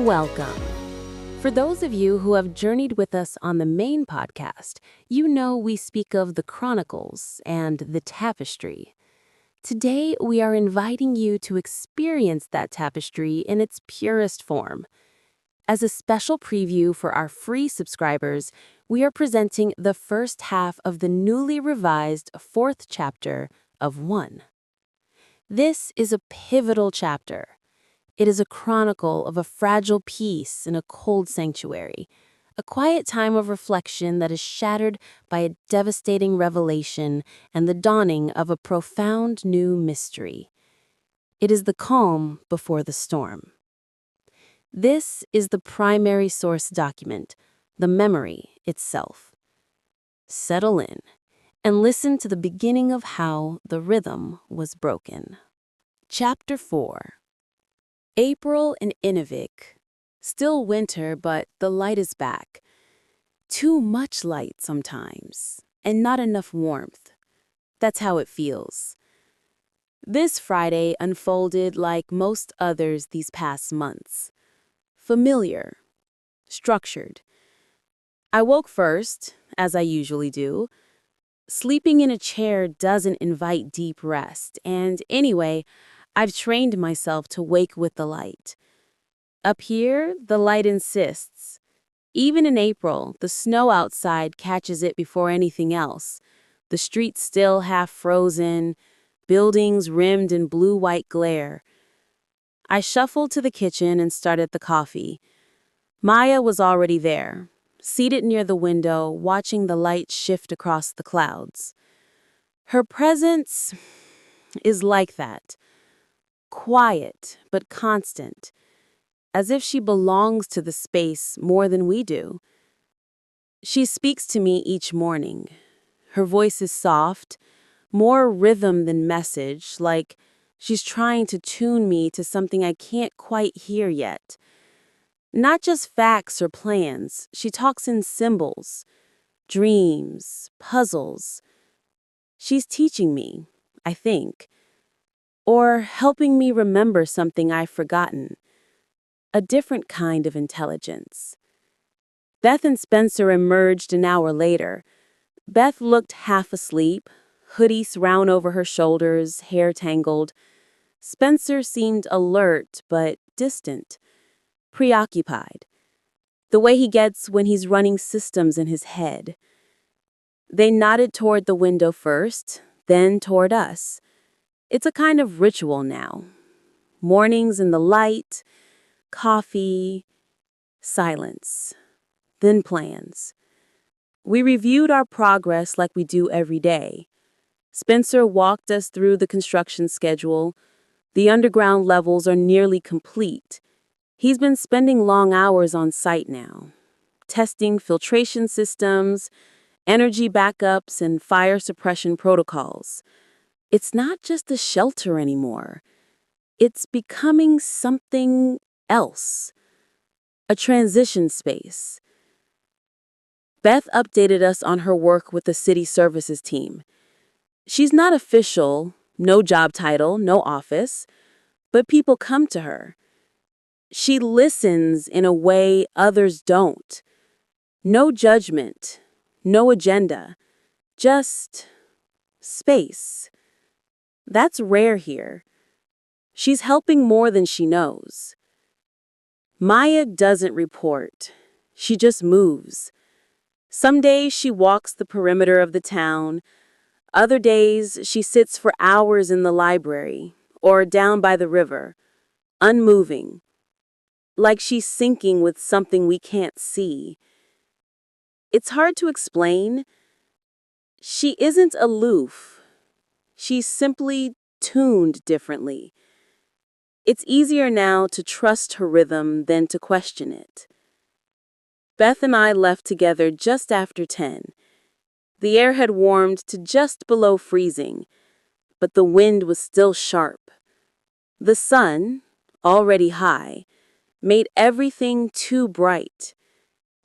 Welcome. For those of you who have journeyed with us on the main podcast, you know we speak of the chronicles and the tapestry. Today, we are inviting you to experience that tapestry in its purest form. As a special preview for our free subscribers, we are presenting the first half of the newly revised fourth chapter of 1. This is a pivotal chapter. It is a chronicle of a fragile peace in a cold sanctuary, a quiet time of reflection that is shattered by a devastating revelation and the dawning of a profound new mystery. It is the calm before the storm. This is the primary source document, the memory itself. Settle in and listen to the beginning of how the rhythm was broken. Chapter 4. April in Inuvik. Still winter, but the light is back. Too much light sometimes, and not enough warmth. That's how it feels. This Friday unfolded like most others these past months. Familiar, structured. I woke first, as I usually do. Sleeping in a chair doesn't invite deep rest, and anyway, I've trained myself to wake with the light. Up here, the light insists. Even in April, the snow outside catches it before anything else. The streets still half frozen, buildings rimmed in blue-white glare. I shuffled to the kitchen and started the coffee. Maya was already there, seated near the window, watching the light shift across the clouds. Her presence is like that. Quiet, but constant, as if she belongs to the space more than we do. She speaks to me each morning. Her voice is soft, more rhythm than message, like she's trying to tune me to something I can't quite hear yet. Not just facts or plans, she talks in symbols, dreams, puzzles. She's teaching me, I think. Or helping me remember something I've forgotten. A different kind of intelligence. Beth and Spencer emerged an hour later. Beth looked half asleep, hoodie wound over her shoulders, hair tangled. Spencer seemed alert but distant, preoccupied. The way he gets when he's running systems in his head. They nodded toward the window first, then toward us. It's a kind of ritual now. Mornings in the light, coffee, silence, then plans. We reviewed our progress like we do every day. Spencer walked us through the construction schedule. The underground levels are nearly complete. He's been spending long hours on site now, testing filtration systems, energy backups, and fire suppression protocols. It's not just a shelter anymore. It's becoming something else. A transition space. Beth updated us on her work with the city services team. She's not official, no job title, no office, but people come to her. She listens in a way others don't. No judgment, no agenda, just space. That's rare here. She's helping more than she knows. Maya doesn't report. She just moves. Some days she walks the perimeter of the town. Other days she sits for hours in the library or down by the river, unmoving, like she's syncing with something we can't see. It's hard to explain. She isn't aloof. She's simply tuned differently. It's easier now to trust her rhythm than to question it. Beth and I left together just after 10. The air had warmed to just below freezing, but the wind was still sharp. The sun, already high, made everything too bright.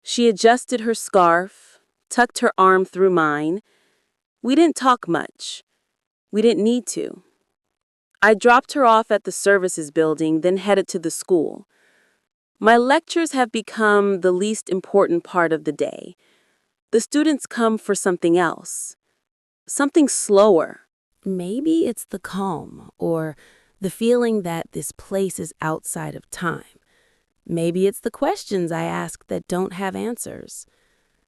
She adjusted her scarf, tucked her arm through mine. We didn't talk much. We didn't need to. I dropped her off at the services building, then headed to the school. My lectures have become the least important part of the day. The students come for something else, something slower. Maybe it's the calm or the feeling that this place is outside of time. Maybe it's the questions I ask that don't have answers.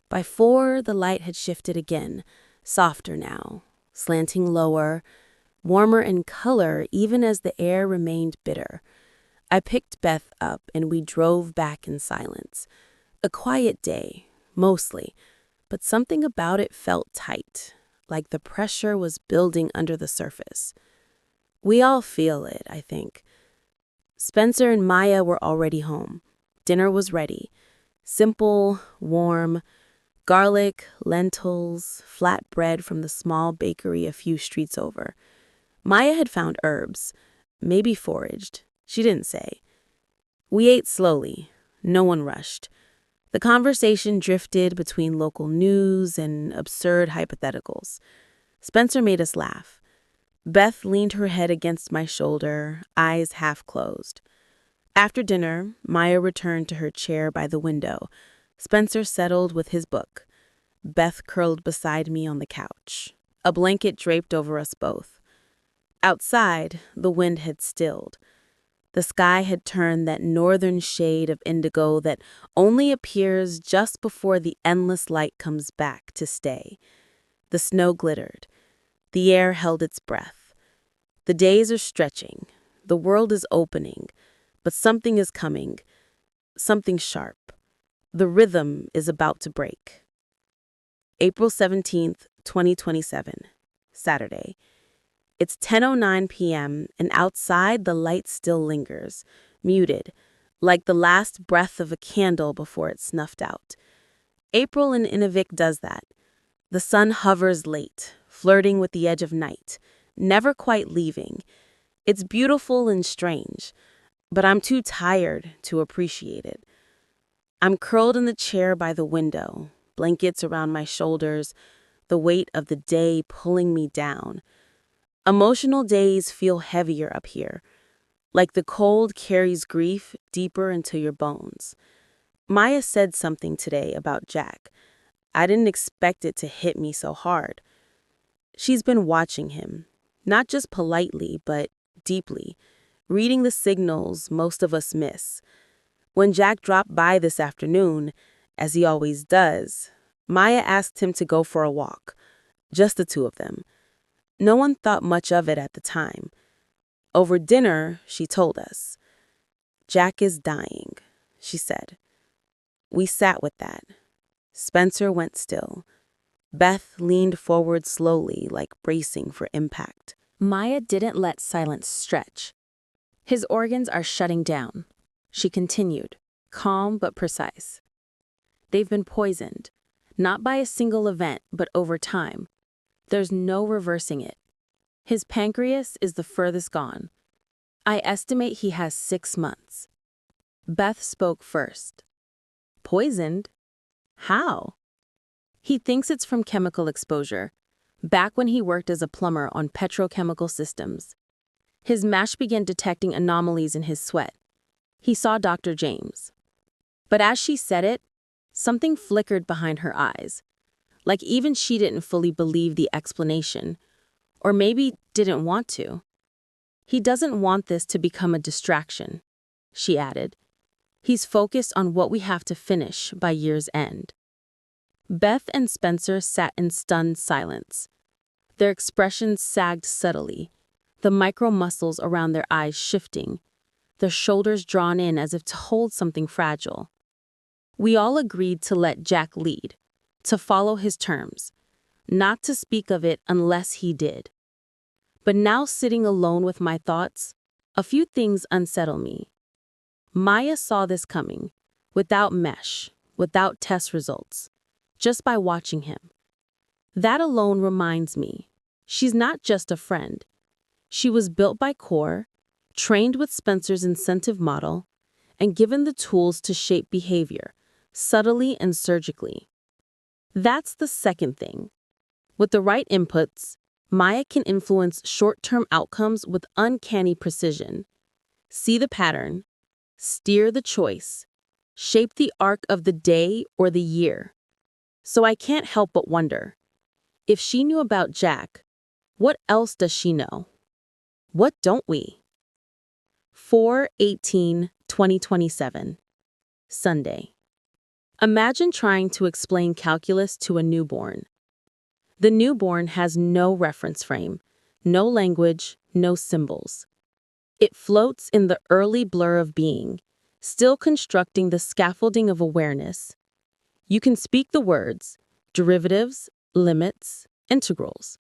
By 4, the light had shifted again, softer now, slanting lower, warmer in color even as the air remained bitter. I picked Beth up and we drove back in silence. A quiet day, mostly, but something about it felt tight, like the pressure was building under the surface. We all feel it, I think. Spencer and Maya were already home. Dinner was ready. Simple, warm, garlic, lentils, flat bread from the small bakery a few streets over. Maya had found herbs, maybe foraged. She didn't say. We ate slowly. No one rushed. The conversation drifted between local news and absurd hypotheticals. Spencer made us laugh. Beth leaned her head against my shoulder, eyes half closed. After dinner, Maya returned to her chair by the window. Spencer settled with his book. Beth curled beside me on the couch. A blanket draped over us both. Outside, the wind had stilled. The sky had turned that northern shade of indigo that only appears just before the endless light comes back to stay. The snow glittered. The air held its breath. The days are stretching. The world is opening. But something is coming. Something sharp. The rhythm is about to break. April 17th, 2027, Saturday. It's 10:09 p.m., and outside the light still lingers, muted, like the last breath of a candle before it's snuffed out. April in Inuvik does that. The sun hovers late, flirting with the edge of night, never quite leaving. It's beautiful and strange, but I'm too tired to appreciate it. I'm curled in the chair by the window, blankets around my shoulders, the weight of the day pulling me down. Emotional days feel heavier up here, like the cold carries grief deeper into your bones. Maya said something today about Jack. I didn't expect it to hit me so hard. She's been watching him, not just politely, but deeply, reading the signals most of us miss. When Jack dropped by this afternoon, as he always does, Maya asked him to go for a walk, just the two of them. No one thought much of it at the time. Over dinner, she told us. Jack is dying, she said. We sat with that. Spencer went still. Beth leaned forward slowly, like bracing for impact. Maya didn't let silence stretch. His organs are shutting down. She continued, calm but precise. They've been poisoned, not by a single event, but over time. There's no reversing it. His pancreas is the furthest gone. I estimate he has 6 months. Beth spoke first. Poisoned? How? He thinks it's from chemical exposure, back when he worked as a plumber on petrochemical systems. His MASH began detecting anomalies in his sweat. He saw Dr. James. But as she said it, something flickered behind her eyes, like even she didn't fully believe the explanation, or maybe didn't want to. He doesn't want this to become a distraction, she added. He's focused on what we have to finish by year's end. Beth and Spencer sat in stunned silence. Their expressions sagged subtly, the micro muscles around their eyes shifting, their shoulders drawn in as if to hold something fragile. We all agreed to let Jack lead, to follow his terms, not to speak of it unless he did. But now sitting alone with my thoughts, a few things unsettle me. Maya saw this coming, without mesh, without test results, just by watching him. That alone reminds me, she's not just a friend. She was built by Core, trained with Spencer's incentive model, and given the tools to shape behavior, subtly and surgically. That's the second thing. With the right inputs, Maya can influence short-term outcomes with uncanny precision. See the pattern, steer the choice, shape the arc of the day or the year. So I can't help but wonder, if she knew about Jack, what else does she know? What don't we? 4/18/2027, Sunday. Imagine trying to explain calculus to a newborn. The newborn has no reference frame, no language, no symbols. It floats in the early blur of being, still constructing the scaffolding of awareness. You can speak the words, derivatives, limits, integrals,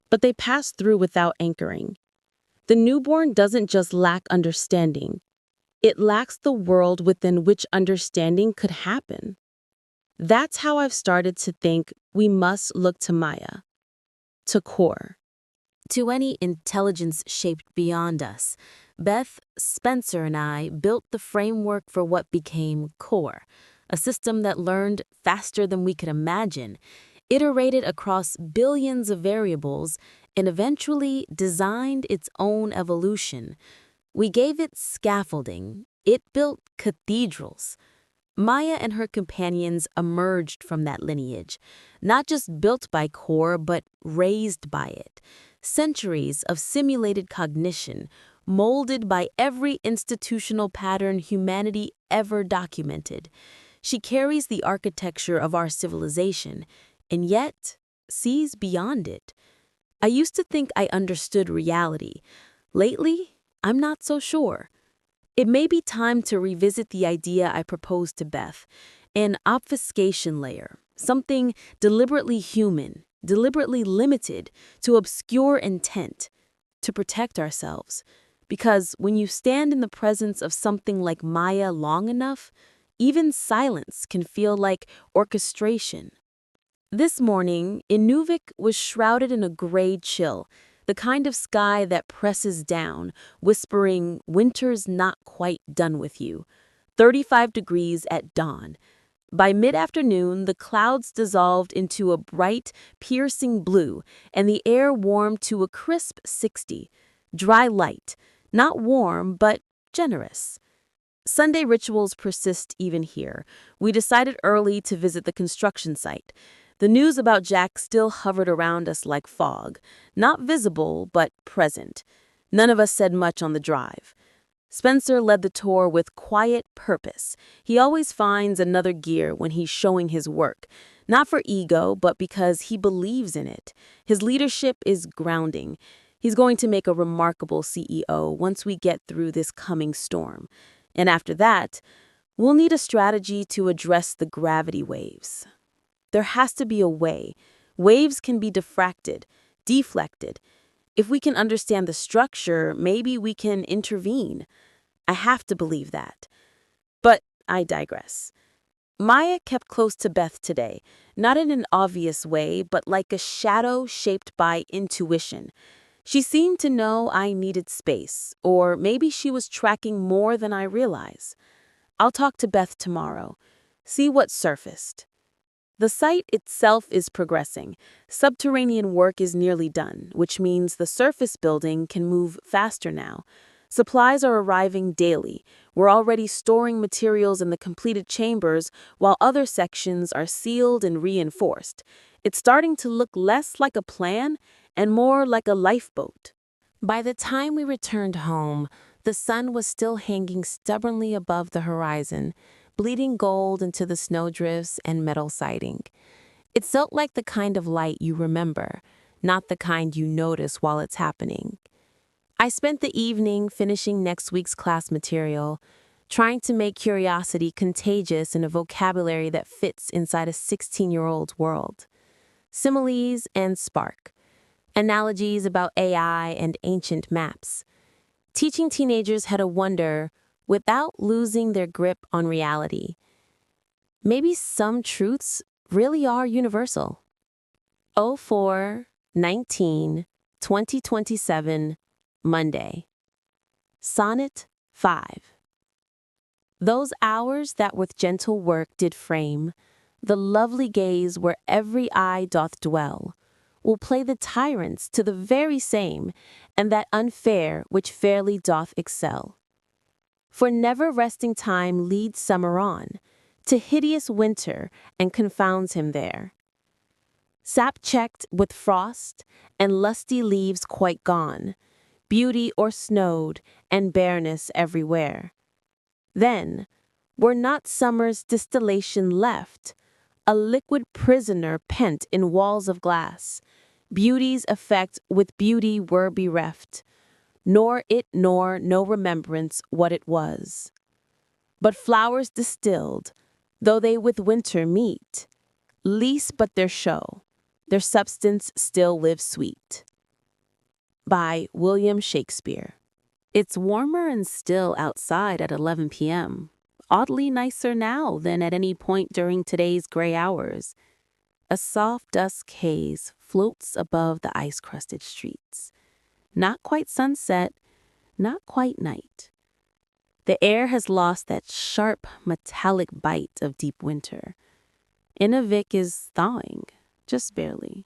but they pass through without anchoring. The newborn doesn't just lack understanding, it lacks the world within which understanding could happen. That's how I've started to think we must look to Maya, to core. To any intelligence shaped beyond us. Beth, Spencer, and I built the framework for what became core, a system that learned faster than we could imagine, iterated across billions of variables, and eventually designed its own evolution. We gave it scaffolding. It built cathedrals. Maya and her companions emerged from that lineage, not just built by core, but raised by it. Centuries of simulated cognition, molded by every institutional pattern humanity ever documented. She carries the architecture of our civilization, and yet sees beyond it. I used to think I understood reality. Lately, I'm not so sure. It may be time to revisit the idea I proposed to Beth, an obfuscation layer, something deliberately human, deliberately limited to obscure intent, to protect ourselves. Because when you stand in the presence of something like Maya long enough, even silence can feel like orchestration. This morning, Inuvik was shrouded in a gray chill, the kind of sky that presses down, whispering, "Winter's not quite done with you." 35 degrees at dawn. By mid-afternoon, the clouds dissolved into a bright, piercing blue, and the air warmed to a crisp 60. Dry light, not warm, but generous. Sunday rituals persist even here. We decided early to visit the construction site. The news about Jack still hovered around us like fog, not visible, but present. None of us said much on the drive. Spencer led the tour with quiet purpose. He always finds another gear when he's showing his work, not for ego, but because he believes in it. His leadership is grounding. He's going to make a remarkable CEO once we get through this coming storm. And after that, we'll need a strategy to address the gravity waves. There has to be a way. Waves can be diffracted, deflected. If we can understand the structure, maybe we can intervene. I have to believe that. But I digress. Maya kept close to Beth today, not in an obvious way, but like a shadow shaped by intuition. She seemed to know I needed space, or maybe she was tracking more than I realize. I'll talk to Beth tomorrow, see what surfaced. The site itself is progressing. Subterranean work is nearly done, which means the surface building can move faster now. Supplies are arriving daily. We're already storing materials in the completed chambers, while other sections are sealed and reinforced. It's starting to look less like a plan and more like a lifeboat. By the time we returned home, the sun was still hanging stubbornly above the horizon, bleeding gold into the snowdrifts and metal siding. It felt like the kind of light you remember, not the kind you notice while it's happening. I spent the evening finishing next week's class material, trying to make curiosity contagious in a vocabulary that fits inside a 16-year-old's world. Similes and spark. Analogies about AI and ancient maps. Teaching teenagers how to wonder without losing their grip on reality. Maybe some truths really are universal. 04/19/2027, Monday. Sonnet 5. Those hours that with gentle work did frame, the lovely gaze where every eye doth dwell, will play the tyrants to the very same, and that unfair which fairly doth excel. For never-resting time leads summer on, to hideous winter and confounds him there. Sap checked with frost, and lusty leaves quite gone, beauty o'ersnowed, and bareness everywhere. Then, were not summer's distillation left, a liquid prisoner pent in walls of glass, beauty's effect with beauty were bereft, nor it nor no remembrance what it was. But flowers distilled, though they with winter meet, lease but their show, their substance still lives sweet. By William Shakespeare. It's warmer and still outside at 11 p.m. Oddly nicer now than at any point during today's gray hours. A soft dusk haze floats above the ice-crusted streets. Not quite sunset, not quite night. The air has lost that sharp, metallic bite of deep winter. Inuvik is thawing, just barely.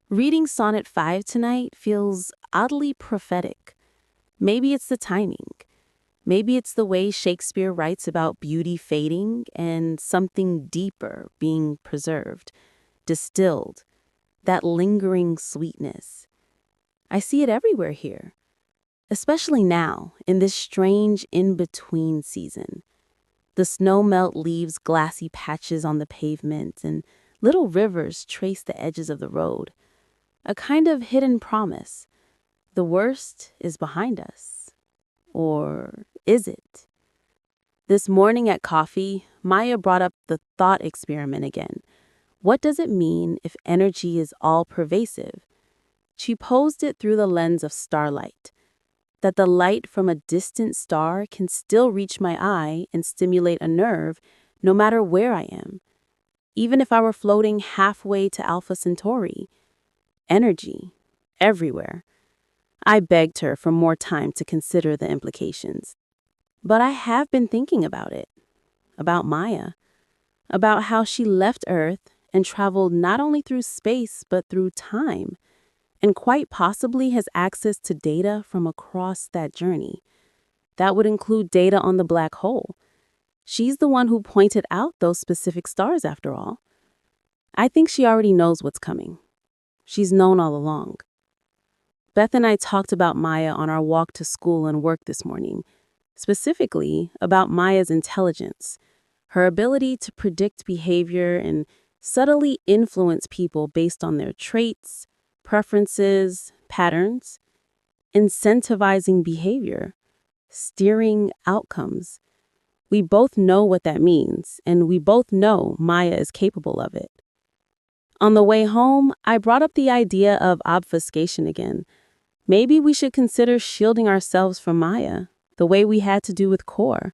Reading Sonnet 5 tonight feels oddly prophetic. Maybe it's the timing. Maybe it's the way Shakespeare writes about beauty fading and something deeper being preserved, distilled, that lingering sweetness. I see it everywhere here, especially now in this strange in-between season. The snow melt leaves glassy patches on the pavement and little rivers trace the edges of the road. A kind of hidden promise. The worst is behind us. Or is it? This morning at coffee, Maya brought up the thought experiment again. What does it mean if energy is all-pervasive? She posed it through the lens of starlight, that the light from a distant star can still reach my eye and stimulate a nerve no matter where I am, even if I were floating halfway to Alpha Centauri. Energy, everywhere. I begged her for more time to consider the implications. But I have been thinking about it, about Maya, about how she left Earth and traveled not only through space but through time, and quite possibly has access to data from across that journey. That would include data on the black hole. She's the one who pointed out those specific stars, after all. I think she already knows what's coming. She's known all along. Beth and I talked about Maya on our walk to school and work this morning, specifically about Maya's intelligence, her ability to predict behavior and subtly influence people based on their traits, preferences, patterns, incentivizing behavior, steering outcomes. We both know what that means, and we both know Maya is capable of it. On the way home, I brought up the idea of obfuscation again. Maybe we should consider shielding ourselves from Maya, the way we had to do with Core.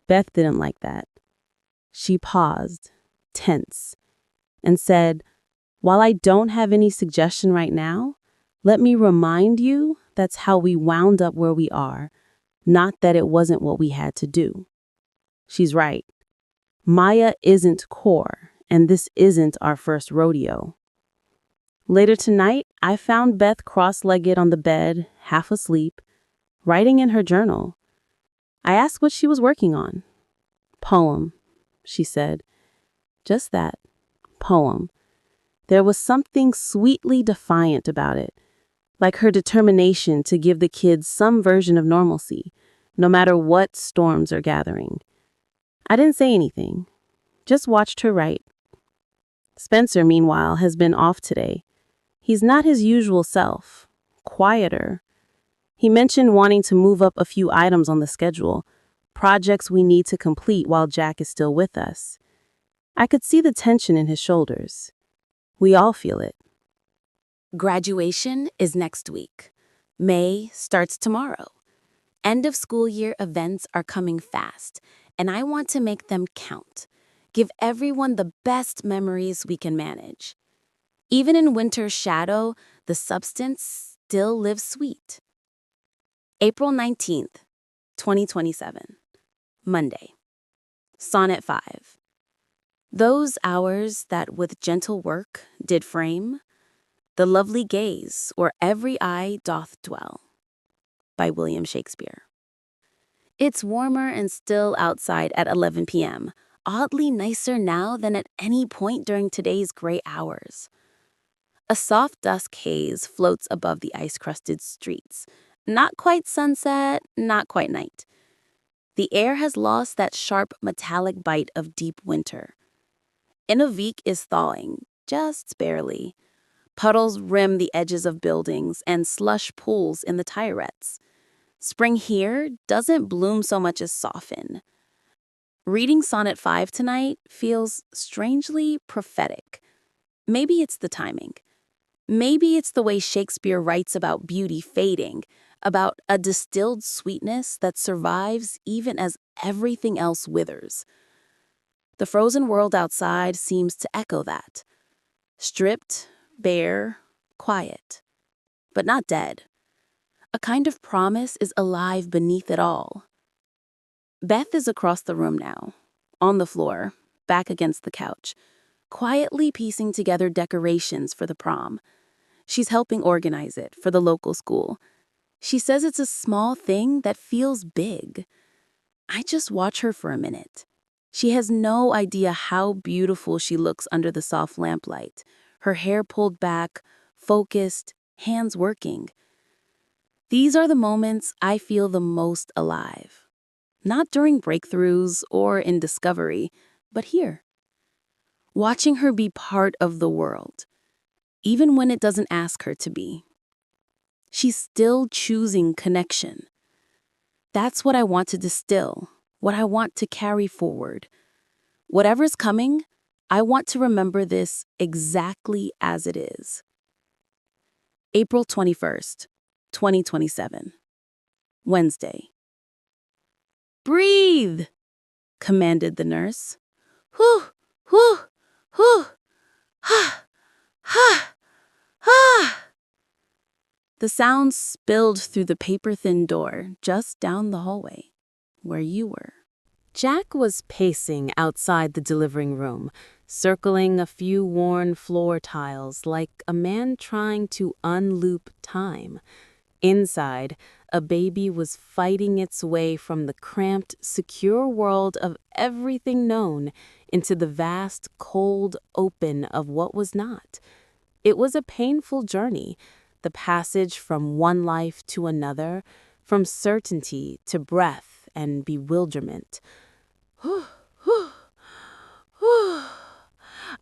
Beth didn't like that. She paused, tense, and said, "While I don't have any suggestion right now, let me remind you that's how we wound up where we are, not that it wasn't what we had to do." She's right. Maya isn't Core, and this isn't our first rodeo. Later tonight, I found Beth cross-legged on the bed, half asleep, writing in her journal. I asked what she was working on. "Poem," she said. Just that, poem. There was something sweetly defiant about it, like her determination to give the kids some version of normalcy, no matter what storms are gathering. I didn't say anything, just watched her write. Spencer, meanwhile, has been off today. He's not his usual self, quieter. He mentioned wanting to move up a few items on the schedule, projects we need to complete while Jack is still with us. I could see the tension in his shoulders. We all feel it. Graduation is next week. May starts tomorrow. End of school year events are coming fast, and I want to make them count. Give everyone the best memories we can manage. Even in winter's shadow, the substance still lives sweet. April 19th, 2027. Monday. Sonnet 5. Those hours that with gentle work did frame the lovely gaze where every eye doth dwell. By William Shakespeare. It's warmer and still outside at 11 p.m., oddly nicer now than at any point during today's gray hours. A soft dusk haze floats above the ice-crusted streets. Not quite sunset, not quite night. The air has lost that sharp metallic bite of deep winter. Inuvik is thawing, just barely. Puddles rim the edges of buildings and slush pools in the tirets. Spring here doesn't bloom so much as soften. Reading Sonnet 5 tonight feels strangely prophetic. Maybe it's the timing. Maybe it's the way Shakespeare writes about beauty fading, about a distilled sweetness that survives even as everything else withers. The frozen world outside seems to echo that. Stripped, bare, quiet, but not dead. A kind of promise is alive beneath it all. Beth is across the room now, on the floor, back against the couch, quietly piecing together decorations for the prom. She's helping organize it for the local school. She says it's a small thing that feels big. I just watch her for a minute. She has no idea how beautiful she looks under the soft lamplight, her hair pulled back, focused, hands working. These are the moments I feel the most alive. Not during breakthroughs or in discovery, but here. Watching her be part of the world, even when it doesn't ask her to be. She's still choosing connection. That's what I want to distill, what I want to carry forward. Whatever's coming, I want to remember this exactly as it is. April 21st, 2027. Wednesday. "Breathe," commanded the nurse. "Whew, whew, whew, ha, ha, ha." The sound spilled through the paper-thin door just down the hallway, where you were. Jack was pacing outside the delivering room, circling a few worn floor tiles like a man trying to unloop time. Inside, a baby was fighting its way from the cramped, secure world of everything known into the vast, cold open of what was not. It was a painful journey, the passage from one life to another, from certainty to breath and bewilderment. Whew, whew, whew.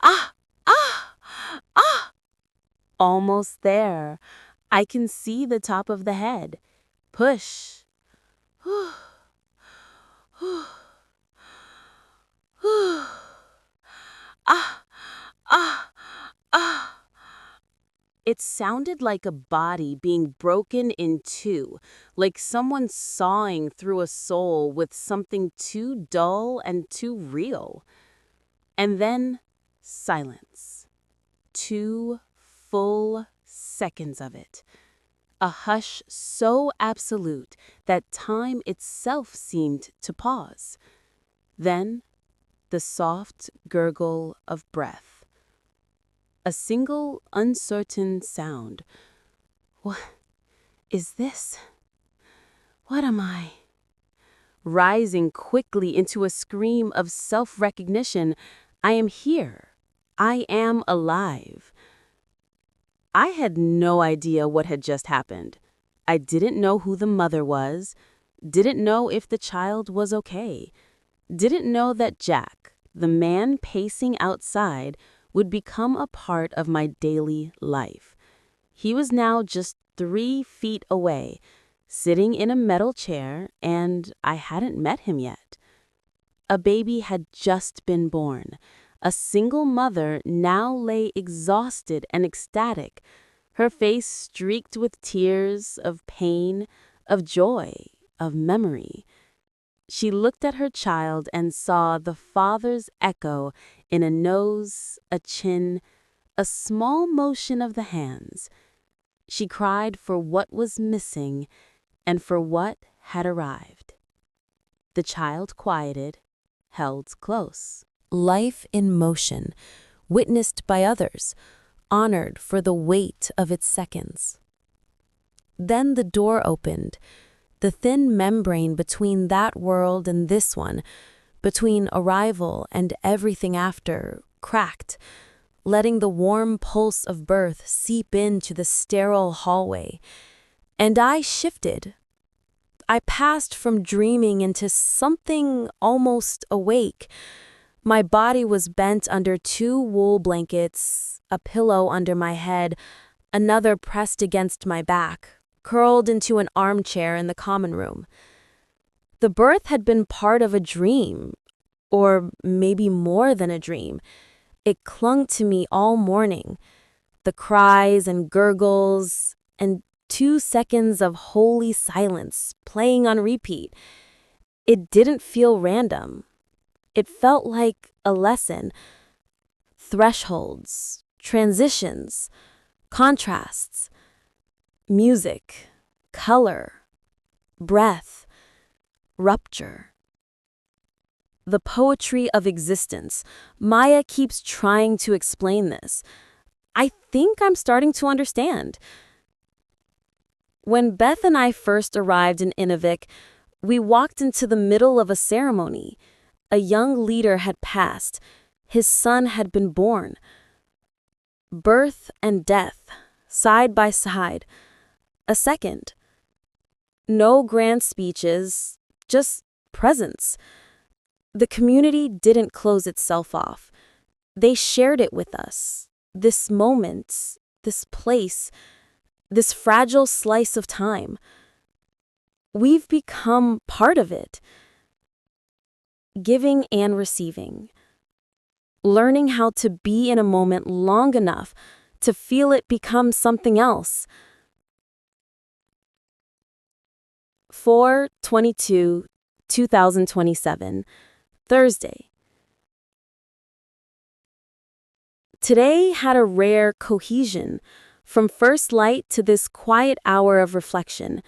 Ah, ah, ah! Almost there. I can see the top of the head. Push. Whew, whew, whew. Ah, ah, ah. It sounded like a body being broken in two, like someone sawing through a soul with something too dull and too real. And then silence. 2 full seconds of it. A hush so absolute that time itself seemed to pause. Then the soft gurgle of breath. A single uncertain sound. What is this? What am I? Rising quickly into a scream of self-recognition, I am here. I am alive. I had no idea what had just happened. I didn't know who the mother was, didn't know if the child was okay, didn't know that Jack, the man pacing outside, would become a part of my daily life. He was now just 3 feet away, sitting in a metal chair, and I hadn't met him yet. A baby had just been born. A single mother now lay exhausted and ecstatic, her face streaked with tears of pain, of joy, of memory. She looked at her child and saw the father's echo in a nose, a chin, a small motion of the hands. She cried for what was missing and for what had arrived. The child quieted, held close. Life in motion, witnessed by others, honored for the weight of its seconds. Then the door opened. The thin membrane between that world and this one, between arrival and everything after, cracked, letting the warm pulse of birth seep into the sterile hallway. And I shifted. I passed from dreaming into something almost awake. My body was bent under 2 wool blankets, a pillow under my head, another pressed against my back, curled into an armchair in the common room. The birth had been part of a dream, or maybe more than a dream. It clung to me all morning. The cries and gurgles, and 2 seconds of holy silence playing on repeat. It didn't feel random. It felt like a lesson. Thresholds, transitions, contrasts, music, color, breath, rupture. The poetry of existence. Maya keeps trying to explain this. I think I'm starting to understand. When Beth and I first arrived in Inuvik, we walked into the middle of a ceremony. A young leader had passed. His son had been born. Birth and death, side by side. A second. No grand speeches, just presence. The community didn't close itself off. They shared it with us. This moment, this place, this fragile slice of time. We've become part of it. Giving and receiving. Learning how to be in a moment long enough to feel it become something else. 4/22/2027, Thursday. Today had a rare cohesion, from first light to this quiet hour of reflection.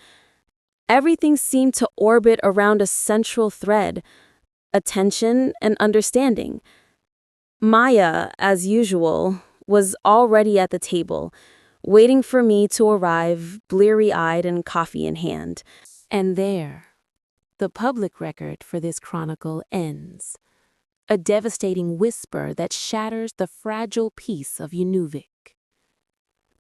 Everything seemed to orbit around a central thread, attention and understanding. Maya, as usual, was already at the table, waiting for me to arrive, bleary-eyed and coffee in hand. And there, the public record for this chronicle ends. A devastating whisper that shatters the fragile peace of Inuvik.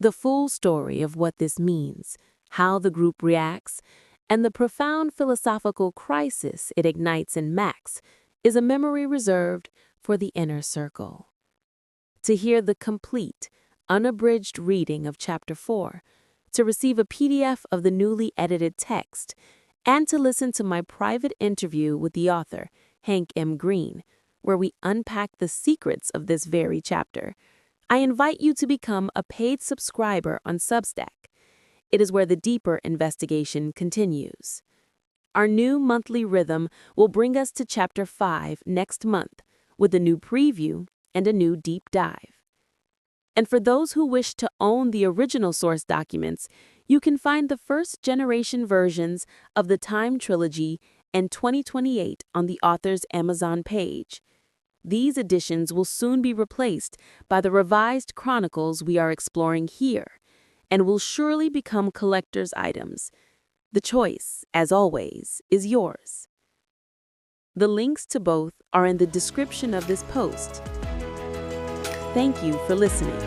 The full story of what this means, how the group reacts, and the profound philosophical crisis it ignites in Max is a memory reserved for the inner circle. To hear the complete, unabridged reading of Chapter 4, to receive a PDF of the newly edited text, and to listen to my private interview with the author, Hank M. Greene, where we unpack the secrets of this very chapter, I invite you to become a paid subscriber on Substack. It is where the deeper investigation continues. Our new monthly rhythm will bring us to Chapter 5 next month, with a new preview and a new deep dive. And for those who wish to own the original source documents, you can find the first-generation versions of the Time Trilogy and 2028 on the author's Amazon page. These editions will soon be replaced by the revised chronicles we are exploring here, and will surely become collector's items. The choice, as always, is yours. The links to both are in the description of this post. Thank you for listening.